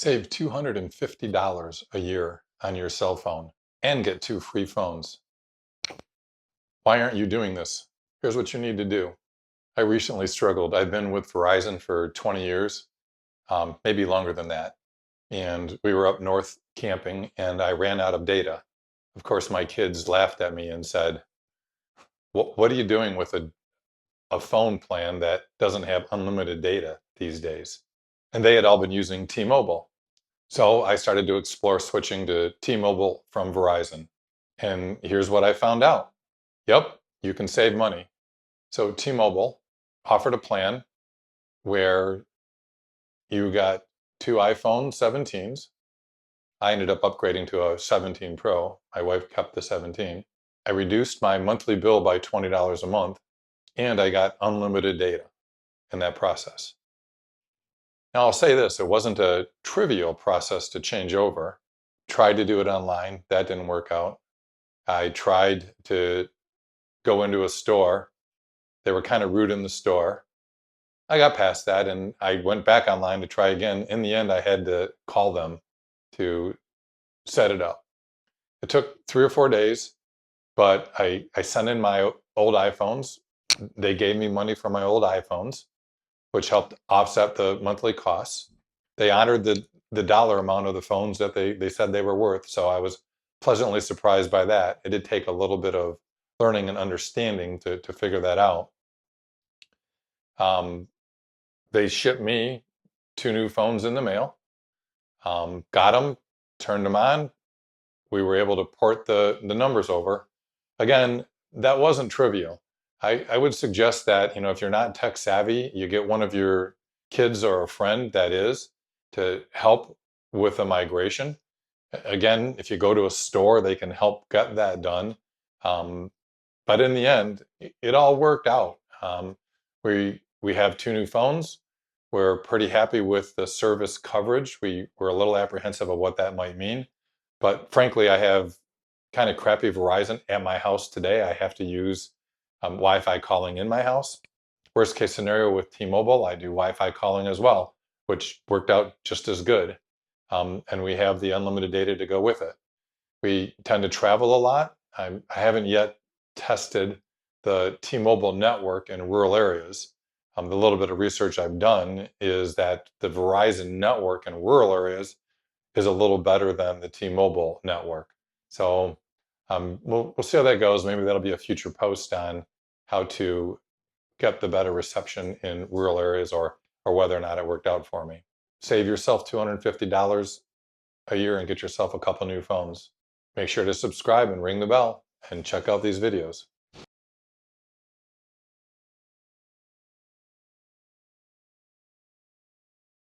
Save $250 a year on your cell phone and get 2 free phones. Why aren't you doing this? Here's what you need to do. I recently struggled. I've been with Verizon for 20 years, maybe longer than that. And we were up north camping and I ran out of data. Of course, my kids laughed at me and said, what are you doing with a phone plan that doesn't have unlimited data these days? And they had all been using T-Mobile. So I started to explore switching to T-Mobile from Verizon. And here's what I found out. Yep, you can save money. So T-Mobile offered a plan where you got 2 iPhone 17s. I ended up upgrading to a 17 Pro. My wife kept the 17. I reduced my monthly bill by $20 a month, and I got unlimited data in that process. Now, I'll say this, it wasn't a trivial process to change over. Tried to do it online, that didn't work out. I tried to go into a store. They were kind of rude in the store. I got past that and I went back online to try again. In the end, I had to call them to set it up. It took 3 or 4 days, but I sent in my old iPhones. They gave me money for my old iPhones, which helped offset the monthly costs. They honored the dollar amount of the phones that they said they were worth. So I was pleasantly surprised by that. It did take a little bit of learning and understanding to figure that out. They shipped me 2 new phones in the mail. Got them, turned them on. We were able to port the numbers over. Again, that wasn't trivial. I would suggest that, if you're not tech savvy, you get one of your kids or a friend that is to help with the migration. Again, if you go to a store, they can help get that done. But in the end, it all worked out. We have 2 new phones. We're pretty happy with the service coverage. We're a little apprehensive of what that might mean. But frankly, I have kind of crappy Verizon at my house today. I have to use Wi-Fi calling in my house. Worst case scenario with T-Mobile, I do Wi-Fi calling as well, which worked out just as good. And we have the unlimited data to go with it. We tend to travel a lot. I haven't yet tested the T-Mobile network in rural areas. The little bit of research I've done is that the Verizon network in rural areas is a little better than the T-Mobile network. So we'll see how that goes. Maybe that'll be a future post on how to get the better reception in rural areas or whether or not it worked out for me. Save yourself $250 a year and get yourself a couple new phones. Make sure to subscribe and ring the bell and check out these videos.